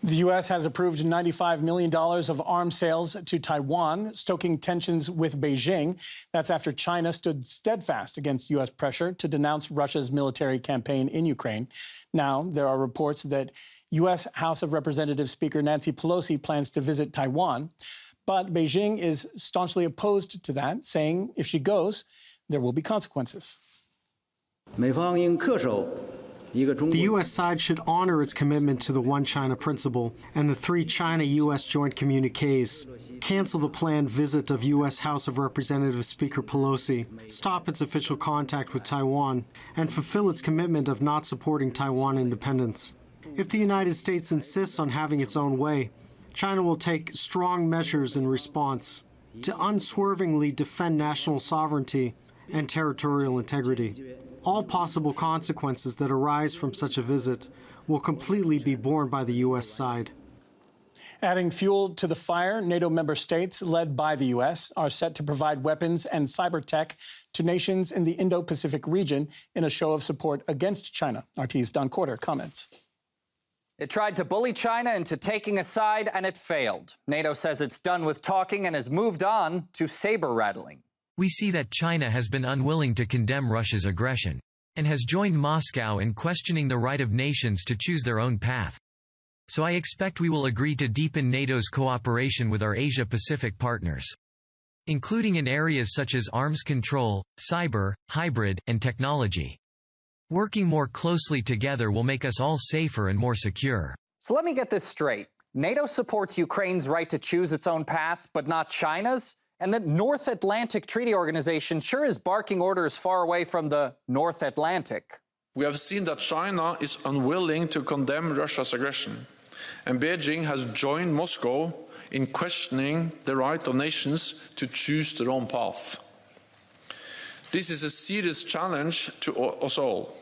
The U.S. has approved $95 million of arms sales to Taiwan, stoking tensions with Beijing. That's after China stood steadfast against U.S. pressure to denounce Russia's military campaign in Ukraine. Now, there are reports that U.S. House of Representatives Speaker Nancy Pelosi plans to visit Taiwan. But Beijing is staunchly opposed to that, saying if she goes, there will be consequences. The U.S. side should honor its commitment to the One China principle and the 3 China-U.S. joint communiques, cancel the planned visit of U.S. House of Representatives Speaker Pelosi, stop its official contact with Taiwan, and fulfill its commitment of not supporting Taiwan independence. If the United States insists on having its own way, China will take strong measures in response to unswervingly defend national sovereignty and territorial integrity. All possible consequences that arise from such a visit will completely be borne by the U.S. side. Adding fuel to the fire, NATO member states, led by the U.S., are set to provide weapons and cyber tech to nations in the Indo-Pacific region in a show of support against China. RT's Don Corder comments. It tried to bully China into taking a side, and it failed. NATO says it's done with talking and has moved on to saber-rattling. We see that China has been unwilling to condemn Russia's aggression and has joined Moscow in questioning the right of nations to choose their own path. So I expect we will agree to deepen NATO's cooperation with our Asia-Pacific partners, including in areas such as arms control, cyber, hybrid, and technology. Working more closely together will make us all safer and more secure. So let me get this straight. NATO supports Ukraine's right to choose its own path, but not China's? And the North Atlantic Treaty Organization sure is barking orders far away from the North Atlantic. We have seen that China is unwilling to condemn Russia's aggression, and Beijing has joined Moscow in questioning the right of nations to choose their own path. This is a serious challenge to us all,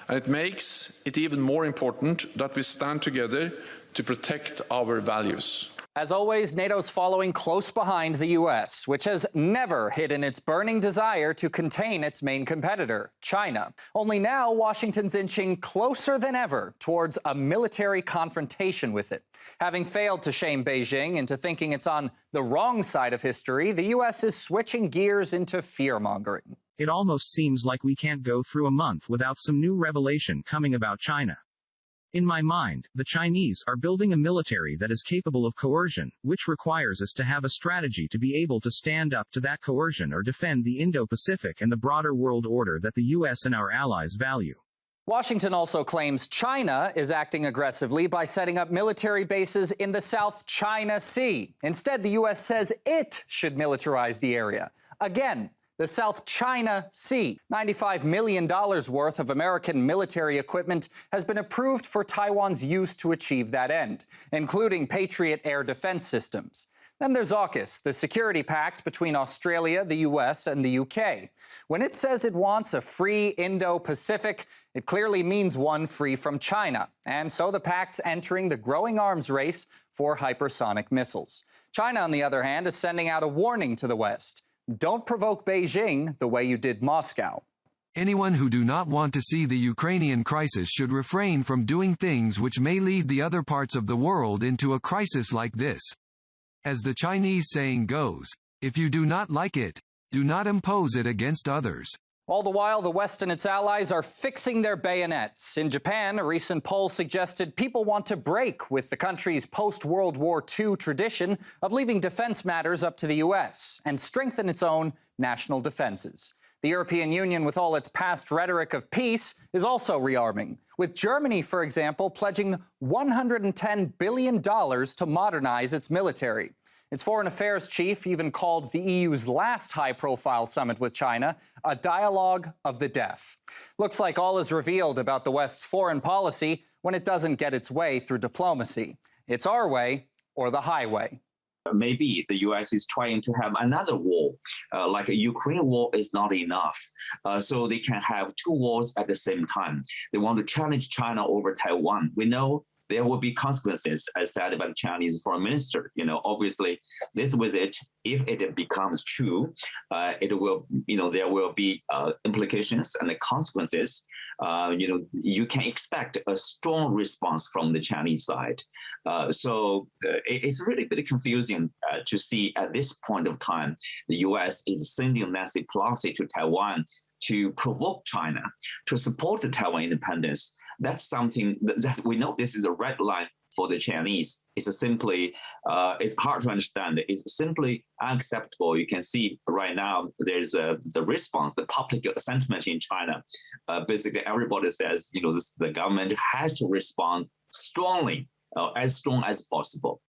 and it makes it even more important that we stand together to protect our values. As always, NATO's following close behind the U.S., which has never hidden its burning desire to contain its main competitor, China. Only now, Washington's inching closer than ever towards a military confrontation with it. Having failed to shame Beijing into thinking it's on the wrong side of history, the U.S. is switching gears into fear-mongering. It almost seems like we can't go through a month without some new revelation coming about China. In my mind, the Chinese are building a military that is capable of coercion, which requires us to have a strategy to be able to stand up to that coercion or defend the Indo-Pacific and the broader world order that the U.S. and our allies value. Washington also claims China is acting aggressively by setting up military bases in the South China Sea. Instead, the U.S. says it should militarize the area. Again, the South China Sea. $95 million worth of American military equipment has been approved for Taiwan's use to achieve that end, including Patriot air defense systems. Then there's AUKUS, the security pact between Australia, the U.S., and the U.K. When it says it wants a free Indo-Pacific, it clearly means one free from China. And so the pact's entering the growing arms race for hypersonic missiles. China, on the other hand, is sending out a warning to the West. Don't provoke Beijing the way you did Moscow. Anyone who do not want to see the Ukrainian crisis should refrain from doing things which may lead the other parts of the world into a crisis like this. As the Chinese saying goes, if you do not like it, do not impose it against others. All the while, the West and its allies are fixing their bayonets. In Japan, a recent poll suggested people want to break with the country's post-World War II tradition of leaving defense matters up to the U.S. and strengthen its own national defenses. The European Union, with all its past rhetoric of peace, is also rearming, with Germany, for example, pledging $110 billion to modernize its military. Its foreign affairs chief even called the EU's last high-profile summit with China a dialogue of the deaf. Looks like all is revealed about the West's foreign policy when it doesn't get its way through diplomacy. It's our way or the highway. Maybe the U.S. is trying to have another war, like a Ukraine war is not enough. So they can have 2 wars at the same time. They want to challenge China over Taiwan. We know there will be consequences, as said by the Chinese foreign minister. Obviously, this visit, if it becomes true, it will, there will be implications and the consequences. You can expect a strong response from the Chinese side. So it's really a bit confusing to see at this point of time, the U.S. is sending Nancy Pelosi to Taiwan to provoke China to support the Taiwan independence. That's something that we know this is a red line for the Chinese. It's simply, it's hard to understand. It's simply unacceptable. You can see right now there's the response, the public sentiment in China. Basically, everybody says, the government has to respond strongly, as strong as possible.